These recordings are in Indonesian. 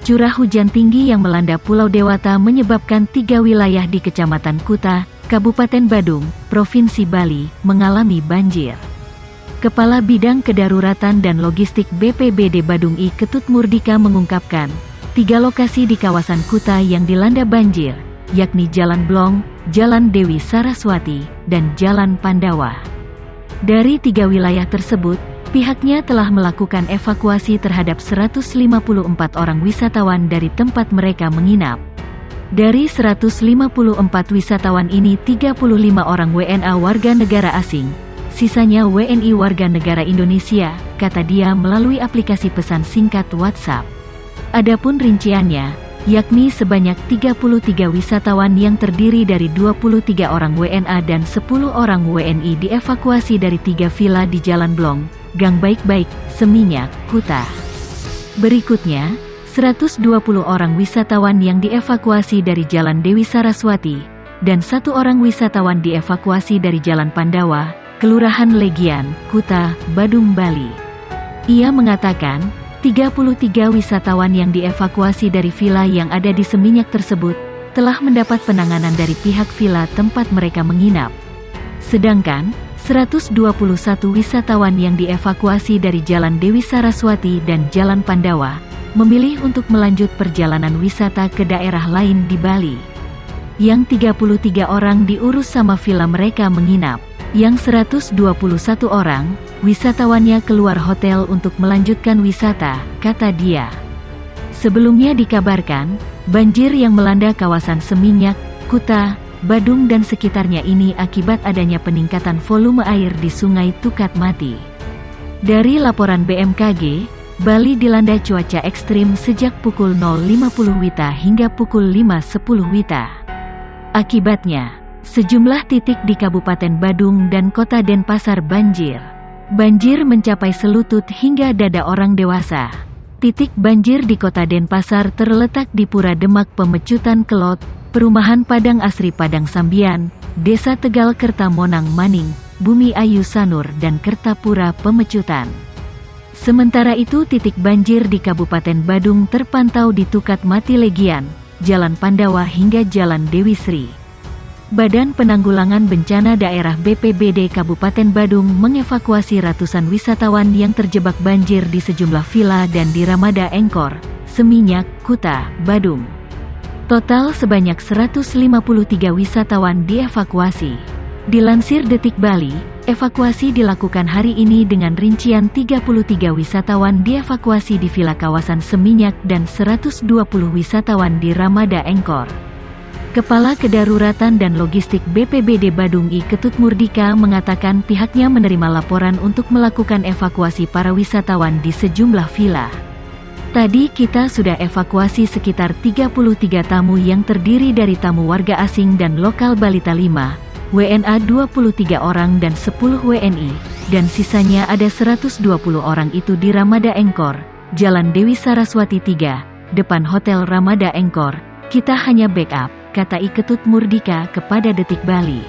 Curah hujan tinggi yang melanda Pulau Dewata menyebabkan 3 wilayah di Kecamatan Kuta, Kabupaten Badung, Provinsi Bali, mengalami banjir. Kepala Bidang Kedaruratan dan Logistik BPBD Badung I Ketut Murdika mengungkapkan, 3 lokasi di kawasan Kuta yang dilanda banjir, yakni Jalan Blong, Jalan Dewi Saraswati, dan Jalan Pandawa. Dari 3 wilayah tersebut, pihaknya telah melakukan evakuasi terhadap 154 orang wisatawan dari tempat mereka menginap. Dari 154 wisatawan ini 35 orang WNA warga negara asing, sisanya WNI warga negara Indonesia, kata dia melalui aplikasi pesan singkat WhatsApp. Adapun rinciannya, yakni sebanyak 33 wisatawan yang terdiri dari 23 orang WNA dan 10 orang WNI dievakuasi dari 3 villa di Jalan Blong, Gang Baik-Baik, Seminyak, Kuta. Berikutnya, 120 orang wisatawan yang dievakuasi dari Jalan Dewi Saraswati, dan 1 orang wisatawan dievakuasi dari Jalan Pandawa, Kelurahan Legian, Kuta, Badung, Bali. Ia mengatakan, 33 wisatawan yang dievakuasi dari villa yang ada di Seminyak tersebut, telah mendapat penanganan dari pihak villa tempat mereka menginap. Sedangkan, 121 wisatawan yang dievakuasi dari Jalan Dewi Saraswati dan Jalan Pandawa, memilih untuk melanjut perjalanan wisata ke daerah lain di Bali. Yang 33 orang diurus sama villa mereka menginap. Yang 121 orang, wisatawannya keluar hotel untuk melanjutkan wisata, kata dia. Sebelumnya dikabarkan, banjir yang melanda kawasan Seminyak, Kuta, Badung dan sekitarnya ini akibat adanya peningkatan volume air di Sungai Tukat Mati. Dari laporan BMKG, Bali dilanda cuaca ekstrim sejak pukul 0.50 WITA hingga pukul 5.10 WITA. Akibatnya, sejumlah titik di Kabupaten Badung dan Kota Denpasar banjir. Banjir mencapai selutut hingga dada orang dewasa. Titik banjir di Kota Denpasar terletak di Pura Demak Pemecutan Kelot, Perumahan Padang Asri Padang Sambian, Desa Tegal Kerta Monang Maning, Bumi Ayu Sanur dan Kertapura Pemecutan. Sementara itu titik banjir di Kabupaten Badung terpantau di Tukat Mati Legian, Jalan Pandawa hingga Jalan Dewi Sri. Badan Penanggulangan Bencana Daerah BPBD Kabupaten Badung mengevakuasi ratusan wisatawan yang terjebak banjir di sejumlah villa dan di Ramada Engkor, Seminyak, Kuta, Badung. Total sebanyak 153 wisatawan dievakuasi. Dilansir Detik Bali, evakuasi dilakukan hari ini dengan rincian 33 wisatawan dievakuasi di villa kawasan Seminyak dan 120 wisatawan di Ramada Engkor. Kepala Kedaruratan dan Logistik BPBD Badung I Ketut Murdika mengatakan pihaknya menerima laporan untuk melakukan evakuasi para wisatawan di sejumlah villa. Tadi kita sudah evakuasi sekitar 33 tamu yang terdiri dari tamu warga asing dan lokal balita 5, WNA 23 orang dan 10 WNI, dan sisanya ada 120 orang itu di Ramada Engkor, Jalan Dewi Saraswati 3, depan Hotel Ramada Engkor. Kita hanya backup, kata I Ketut Murdika kepada Detik Bali.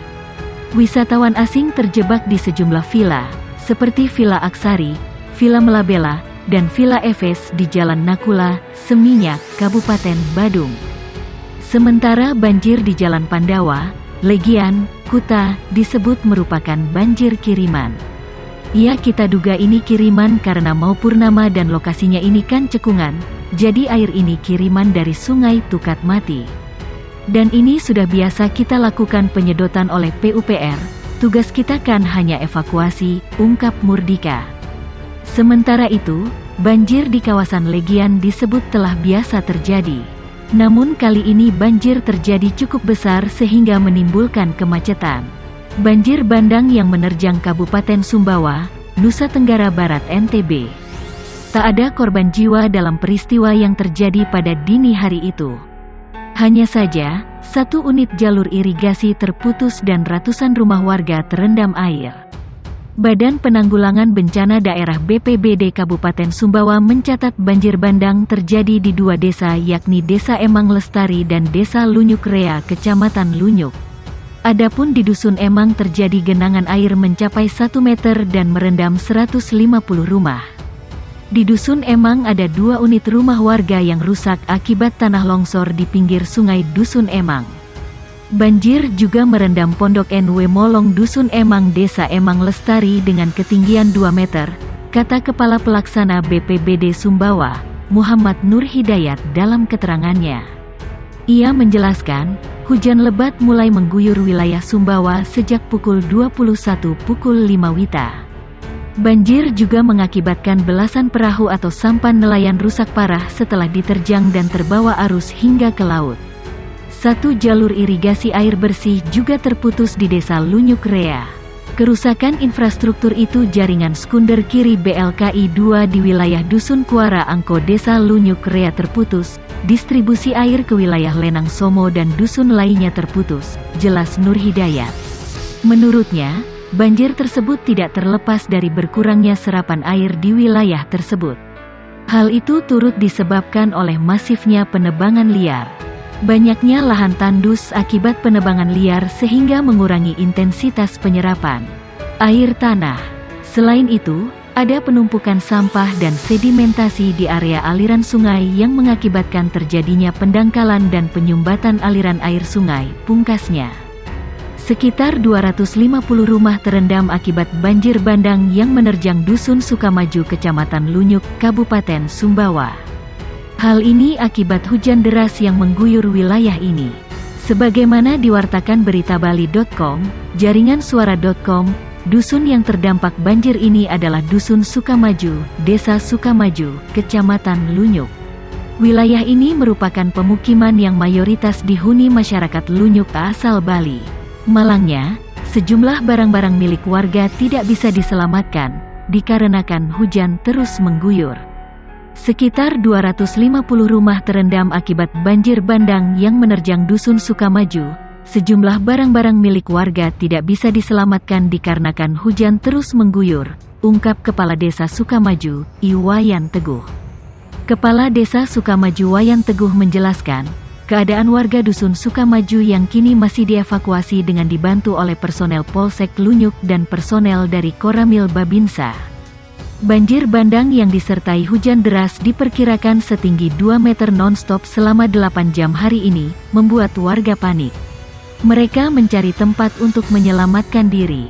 Wisatawan asing terjebak di sejumlah villa, seperti Villa Aksari, Villa Melabela, dan Villa Efes di Jalan Nakula, Seminyak, Kabupaten Badung. Sementara banjir di Jalan Pandawa, Legian, Kuta, disebut merupakan banjir kiriman. Ya kita duga ini kiriman karena mau purnama dan lokasinya ini kan cekungan, jadi air ini kiriman dari Sungai Tukat Mati. Dan ini sudah biasa kita lakukan penyedotan oleh PUPR, tugas kita kan hanya evakuasi, ungkap Murdika. Sementara itu, banjir di kawasan Legian disebut telah biasa terjadi. Namun kali ini banjir terjadi cukup besar sehingga menimbulkan kemacetan. Banjir bandang yang menerjang Kabupaten Sumbawa, Nusa Tenggara Barat NTB. Tak ada korban jiwa dalam peristiwa yang terjadi pada dini hari itu. Hanya saja, 1 unit jalur irigasi terputus dan ratusan rumah warga terendam air. Badan Penanggulangan Bencana Daerah BPBD Kabupaten Sumbawa mencatat banjir bandang terjadi di 2 desa yakni Desa Emang Lestari dan Desa Lunyuk Rea Kecamatan Lunyuk. Adapun di Dusun Emang terjadi genangan air mencapai 1 meter dan merendam 150 rumah. Di Dusun Emang ada 2 unit rumah warga yang rusak akibat tanah longsor di pinggir sungai Dusun Emang. Banjir juga merendam Pondok NW Molong Dusun Emang Desa Emang Lestari dengan ketinggian 2 meter, kata Kepala Pelaksana BPBD Sumbawa, Muhammad Nur Hidayat dalam keterangannya. Ia menjelaskan, hujan lebat mulai mengguyur wilayah Sumbawa sejak pukul 21.05 WITA. Banjir juga mengakibatkan belasan perahu atau sampan nelayan rusak parah setelah diterjang dan terbawa arus hingga ke laut. 1 jalur irigasi air bersih juga terputus di Desa Lunyuk Rea. Kerusakan infrastruktur itu jaringan skunder kiri BLKI 2 di wilayah Dusun Kuara Angko Desa Lunyuk Rea terputus, distribusi air ke wilayah Lenang Somo dan dusun lainnya terputus, jelas Nur Hidayat. Menurutnya, banjir tersebut tidak terlepas dari berkurangnya serapan air di wilayah tersebut. Hal itu turut disebabkan oleh masifnya penebangan liar. Banyaknya lahan tandus akibat penebangan liar sehingga mengurangi intensitas penyerapan air tanah. Selain itu, ada penumpukan sampah dan sedimentasi di area aliran sungai yang mengakibatkan terjadinya pendangkalan dan penyumbatan aliran air sungai, pungkasnya. Sekitar 250 rumah terendam akibat banjir bandang yang menerjang Dusun Sukamaju Kecamatan Lunyuk, Kabupaten Sumbawa. Hal ini akibat hujan deras yang mengguyur wilayah ini. Sebagaimana diwartakan beritabali.com, jaringan suara.com, dusun yang terdampak banjir ini adalah Dusun Sukamaju, Desa Sukamaju, Kecamatan Lunyuk. Wilayah ini merupakan pemukiman yang mayoritas dihuni masyarakat Lunyuk asal Bali. Malangnya, sejumlah barang-barang milik warga tidak bisa diselamatkan, dikarenakan hujan terus mengguyur. Sekitar 250 rumah terendam akibat banjir bandang yang menerjang Dusun Sukamaju. Sejumlah barang-barang milik warga tidak bisa diselamatkan dikarenakan hujan terus mengguyur, ungkap Kepala Desa Sukamaju, Iwayan Teguh. Kepala Desa Sukamaju Wayan Teguh menjelaskan, keadaan warga Dusun Sukamaju yang kini masih dievakuasi dengan dibantu oleh personel Polsek Lunyuk dan personel dari Koramil Babinsa. Banjir bandang yang disertai hujan deras diperkirakan setinggi 2 meter non-stop selama 8 jam hari ini, membuat warga panik. Mereka mencari tempat untuk menyelamatkan diri.